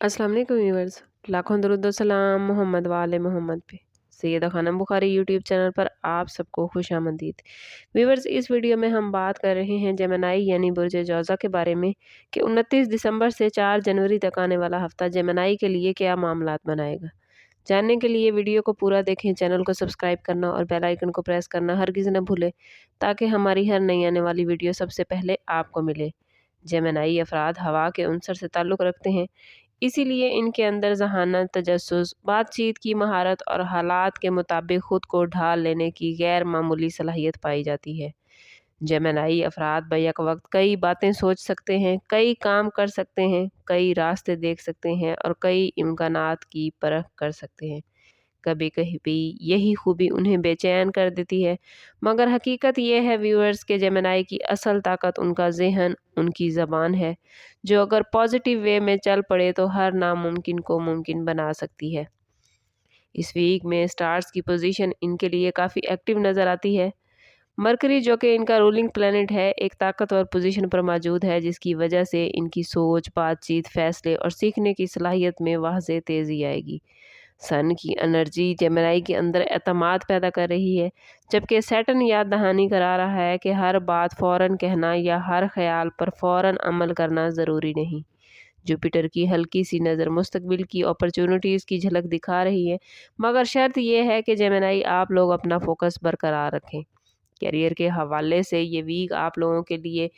अस्सलाम वालेकुम व्यूअर्स। लाखों दरूद व सलाम मोहम्मद वाले मोहम्मद पे। सैयदा खानम बुखारी यूट्यूब चैनल पर आप सबको खुश आमदीद। व्यूअर्स, इस वीडियो में हम बात कर रहे हैं जेमिनी यानी बुर्ज जौज़ा के बारे में कि 29 दिसंबर से 4 जनवरी तक आने वाला हफ्ता जेमिनी के लिए क्या मामलात बनाएगा। जानने के लिए वीडियो को पूरा देखें, चैनल को सब्सक्राइब करना और बेल आइकन को प्रेस करना हरगिज़ न भूलें ताकि हमारी हर नई आने वाली वीडियो सबसे पहले आपको मिले। जेमिनी अफराद हवा के उनसर से ताल्लुक़ रखते हैं, इसीलिए इनके अंदर ज़हानत, तजस्सुस, बातचीत की महारत और हालात के मुताबिक ख़ुद को ढाल लेने की गैर मामूली सलाहियत पाई जाती है। जेमिनी अफराद बैक वक्त कई बातें सोच सकते हैं, कई काम कर सकते हैं, कई रास्ते देख सकते हैं और कई इम्कानात की परख कर सकते हैं। कभी कभी यही खूबी उन्हें बेचैन कर देती है, मगर हकीकत यह है व्यूअर्स के जेमिनी की असल ताकत उनका ज़हन, उनकी ज़बान है, जो अगर पॉजिटिव वे में चल पड़े तो हर नामुमकिन को मुमकिन बना सकती है। इस वीक में स्टार्स की पोजीशन इनके लिए काफ़ी एक्टिव नज़र आती है। मरकरी, जो कि इनका रूलिंग प्लैनेट है, एक ताकतवर पोजीशन पर मौजूद है, जिसकी वजह से इनकी सोच, बातचीत, फैसले और सीखने की सलाहियत में वाज़ेह तेज़ी आएगी। सन की एनर्जी जेमिनी के अंदर एतमाद पैदा कर रही है, जबकि सैटर्न याद दहानी करा रहा है कि हर बात फ़ौरन कहना या हर ख्याल पर फ़ौरन अमल करना ज़रूरी नहीं। जुपिटर की हल्की सी नज़र मुस्तकबिल की अपॉर्चुनिटीज़ की झलक दिखा रही है, मगर शर्त यह है कि जेमिनी आप लोग अपना फोकस बरकरार रखें। करियर के हवाले से ये वीक आप लोगों के लिए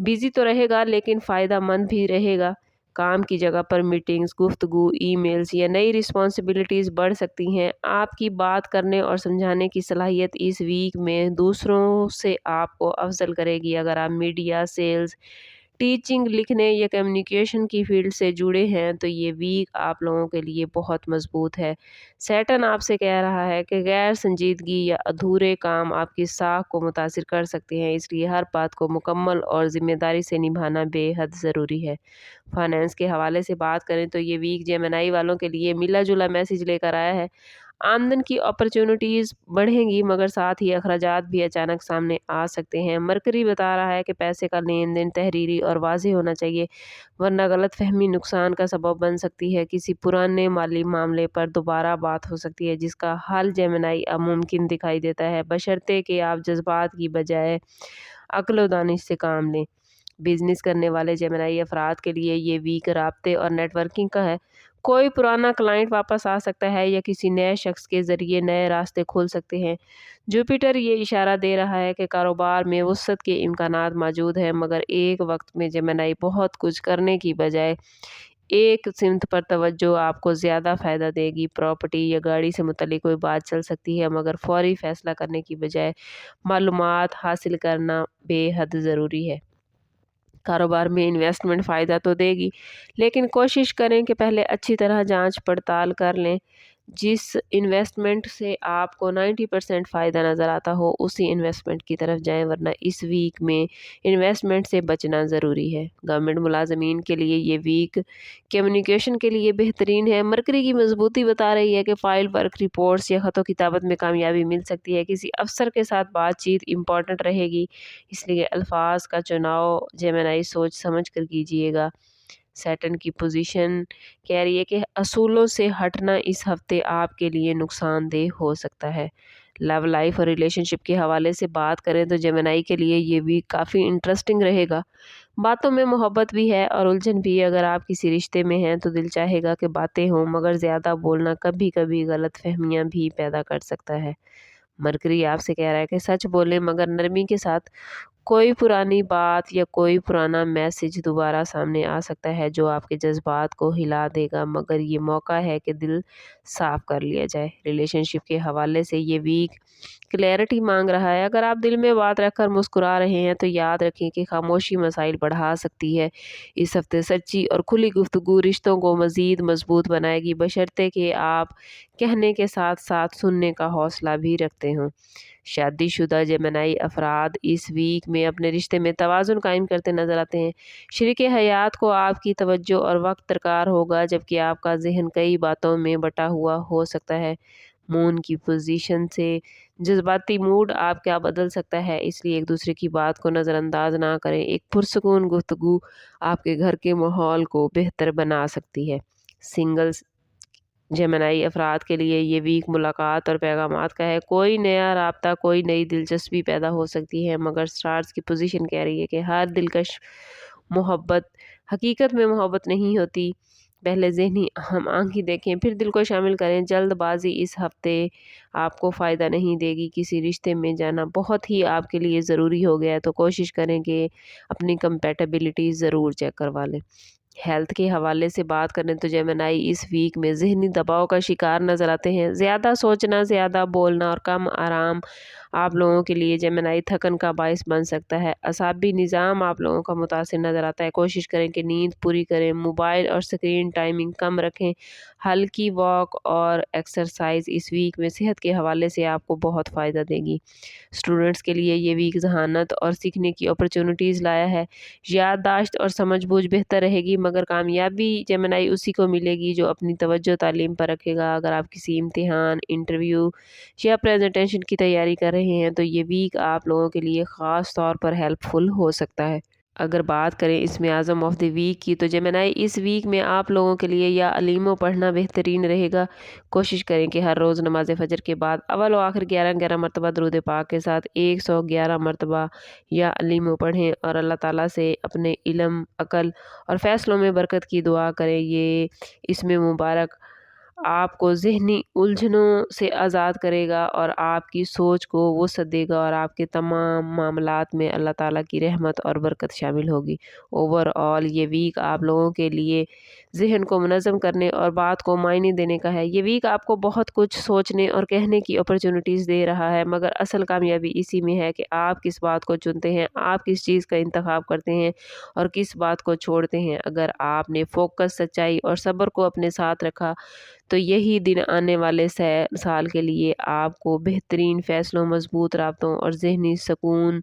बिजी तो रहेगा, लेकिन फ़ायदा मंद भी रहेगा। काम की जगह पर मीटिंग्स, गुफ्तगू, ईमेल्स या नई रिस्पॉन्सिबिलिटीज़ बढ़ सकती हैं। आपकी बात करने और समझाने की सलाहियत इस वीक में दूसरों से आपको अफजल करेगी। अगर आप मीडिया, सेल्स, टीचिंग, लिखने या कम्युनिकेशन की फील्ड से जुड़े हैं तो ये वीक आप लोगों के लिए बहुत मजबूत है। सैटर्न आपसे कह रहा है कि गैर संजीदगी या अधूरे काम आपकी साख को मुतासिर कर सकते हैं, इसलिए हर बात को मुकम्मल और ज़िम्मेदारी से निभाना बेहद ज़रूरी है। फाइनेंस के हवाले से बात करें तो ये वीक जेमिनी वालों के लिए मिला जुला मैसेज लेकर आया है। आमदन की अपॉर्चुनिटीज़ बढ़ेंगी, मगर साथ ही अखराजात भी अचानक सामने आ सकते हैं। मरकरी बता रहा है कि पैसे का लेन देन तहरीरी और वाज़ेह होना चाहिए, वरना गलतफहमी नुकसान का सबब बन सकती है। किसी पुराने माली मामले पर दोबारा बात हो सकती है, जिसका हल जेमिनी अब मुमकिन दिखाई देता है, बशर्ते कि आप जज्बात की बजाय अक्ल व दानिश से काम लें। बिजनेस करने वाले जेमिनी अफराद के लिए ये वीक राब्ते और नेटवर्किंग का है। कोई पुराना क्लाइंट वापस आ सकता है या किसी नए शख्स के ज़रिए नए रास्ते खुल सकते हैं। जुपिटर ये इशारा दे रहा है कि कारोबार में वसअत के इम्कानात मौजूद हैं, मगर एक वक्त में जेमिनी बहुत कुछ करने की बजाय एक सिमत पर तवज्जो आपको ज़्यादा फ़ायदा देगी। प्रॉपर्टी या गाड़ी से मुतल्लिक कोई बात चल सकती है, मगर फ़ौरी फ़ैसला करने की बजाय मालूमात हासिल करना बेहद ज़रूरी है। कारोबार में इन्वेस्टमेंट फ़ायदा तो देगी, लेकिन कोशिश करें कि पहले अच्छी तरह जांच पड़ताल कर लें। जिस इन्वेस्टमेंट से आपको 90% फ़ायदा नज़र आता हो, उसी इन्वेस्टमेंट की तरफ जाएं, वरना इस वीक में इन्वेस्टमेंट से बचना ज़रूरी है। गवर्नमेंट मुलाजमीन के लिए ये वीक कम्युनिकेशन के लिए बेहतरीन है। मरकरी की मजबूती बता रही है कि फ़ाइल वर्क, रिपोर्ट्स या ख़त किताबत में कामयाबी मिल सकती है। किसी अफसर के साथ बातचीत इम्पॉर्टेंट रहेगी, इसलिए अल्फाज का चुनाव जेमिनी सोच समझ कर कीजिएगा। सैटर्न की पोजीशन कह रही है कि असूलों से हटना इस हफ्ते आपके लिए नुकसानदेह हो सकता है। लव लाइफ और रिलेशनशिप के हवाले से बात करें तो जेमिनी के लिए ये वीक काफ़ी इंटरेस्टिंग रहेगा। बातों में मोहब्बत भी है और उलझन भी। अगर आप किसी रिश्ते में हैं तो दिल चाहेगा कि बातें हों, मगर ज़्यादा बोलना कभी कभी गलतफहमियां भी पैदा कर सकता है। मरकरी आपसे कह रहा है कि सच बोलें, मगर नरमी के साथ। कोई पुरानी बात या कोई पुराना मैसेज दोबारा सामने आ सकता है जो आपके जज्बात को हिला देगा, मगर ये मौका है कि दिल साफ कर लिया जाए। रिलेशनशिप के हवाले से ये वीक क्लैरिटी मांग रहा है। अगर आप दिल में बात रखकर मुस्कुरा रहे हैं तो याद रखें कि खामोशी मसाइल बढ़ा सकती है। इस हफ्ते सच्ची और खुली गुफ्तगू रिश्तों को मज़ीद मजबूत बनाएगी, बशर्ते कि आप कहने के साथ साथ सुनने का हौसला भी रखते हों। शादीशुदा जेमिनी अफराद इस वीक में अपने रिश्ते में तवाज़ुन कायम करते नजर आते हैं। शरीके हयात को आपकी तवज्जो और वक्त दरकार होगा, जबकि आपका जहन कई बातों में बटा हुआ हो सकता है। मून की पोजीशन से जज्बाती मूड आपका बदल सकता है, इसलिए एक दूसरे की बात को नज़रअंदाज ना करें। एक पुरसकून गुफ्तगू आपके घर के माहौल को बेहतर बना सकती है। सिंगल्स जेमिनी अफराद के लिए ये वीक मुलाकात और पैगामात का है। कोई नया राब्ता, कोई नई दिलचस्पी पैदा हो सकती है, मगर स्टार्स की पोजीशन कह रही है कि हर दिलकश मोहब्बत हकीकत में मोहब्बत नहीं होती। पहले ज़हनी हम आँखें देखें, फिर दिल को शामिल करें। जल्दबाजी इस हफ्ते आपको फ़ायदा नहीं देगी। किसी रिश्ते में जाना बहुत ही आपके लिए ज़रूरी हो गया है, तो कोशिश करें कि अपनी कंपैटिबिलिटी ज़रूर चेक करवा लें। हेल्थ के हवाले से बात करें तो जेमिनी इस वीक में ज़हनी दबाव का शिकार नज़र आते हैं। ज़्यादा सोचना, ज़्यादा बोलना और कम आराम आप लोगों के लिए जेमिनी थकन का बायस बन सकता है। असाबी निज़ाम आप लोगों का मुतासिर नज़र आता है। कोशिश करें कि नींद पूरी करें, मोबाइल और स्क्रीन टाइमिंग कम रखें। हल्की वॉक और एक्सरसाइज इस वीक में सेहत के हवाले से आपको बहुत फ़ायदा देगी। स्टूडेंट्स के लिए ये वीक जहानत और सीखने की अपॉर्चुनिटीज़ लाया है। याददाश्त और समझ-बूझ बेहतर रहेगी, मगर कामयाबी जेमिनी उसी को मिलेगी जो अपनी तवज्जो तालीम पर रखेगा। अगर आप किसी इम्तिहान, इंटरव्यू या प्रेजेंटेशन की तैयारी कर रहे हैं, तो ये वीक आप लोगों के लिए ख़ास तौर पर हेल्पफुल हो सकता है। अगर बात करें इसमें आज़म ऑफ द वीक की, तो जेमिनी इस वीक में आप लोगों के लिए या अलीमो पढ़ना बेहतरीन रहेगा। कोशिश करें कि हर रोज़ नमाज फ़जर के बाद अव्वल व आखिर 11-11 मरतबा दरूद पाक के साथ 111 मरतबा या अलीमो पढ़ें और अल्लाह ताला से अपने इल्म, अक़ल और फ़ैसलों में बरकत की दुआ करें। ये इसमें मुबारक आपको ज़हनी उलझनों से आज़ाद करेगा और आपकी सोच को वुसअत देगा और आपके तमाम मामलात में अल्लाह ताला की रहमत और बरकत शामिल होगी। ओवरऑल ये वीक आप लोगों के लिए ज़हन को मुनज़्ज़म करने और बात को मायने देने का है। ये वीक आपको बहुत कुछ सोचने और कहने की अपॉर्चुनिटीज़ दे रहा है, मगर असल कामयाबी इसी में है कि आप किस बात को चुनते हैं, आप किस चीज़ का इंतखाब करते हैं और किस बात को छोड़ते हैं। अगर आपने फ़ोकस, सच्चाई और सब्र को अपने साथ रखा, तो यही दिन आने वाले साल के लिए आपको बेहतरीन फ़ैसलों, मज़बूत राब्तों और ज़हनी सुकून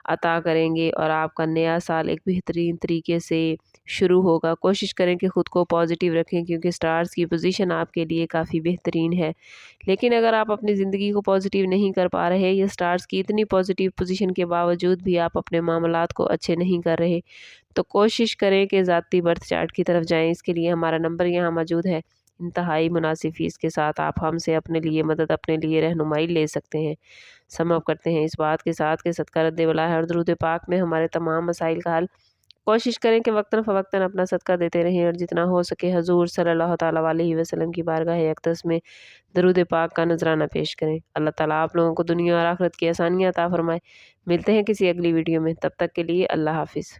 अता करेंगे और आपका नया साल एक बेहतरीन तरीके से शुरू होगा। कोशिश करें कि ख़ुद को पॉजिटिव रखें, क्योंकि स्टार्स की पोजीशन आपके लिए काफ़ी बेहतरीन है। लेकिन अगर आप अपनी ज़िंदगी को पॉजिटिव नहीं कर पा रहे या स्टार्स की इतनी पॉजिटिव पोजीशन के बावजूद भी आप अपने मामलात को अच्छे नहीं कर रहे, तो कोशिश करें कि ज़ाती बर्थ चार्ट की तरफ जाएँ। इसके लिए हमारा नंबर यहाँ मौजूद है। इंतहाई मुनासिब फ़ीस के साथ आप हमसे अपने लिए मदद, अपने लिए रहनुमाई ले सकते हैं। सम अप करते हैं इस बात के साथ कि सदका रद्द बला है और दरूद पाक में हमारे तमाम मसाइल का हल। कोशिश करें कि वक्तन फ़वक्तन अपना सदका देते रहें और जितना हो सके हज़ूर सल्लल्लाहु ताला अलैहि वसल्लम की बारगाह अक़दस में दरूद पाक का नजराना पेश करें। अल्लाह ताला आप लोगों को दुनिया और आखिरत की आसानियाँ अता फ़रमाए। मिलते हैं किसी अगली वीडियो में, तब तक के लिए अल्लाह हाफ़िज़।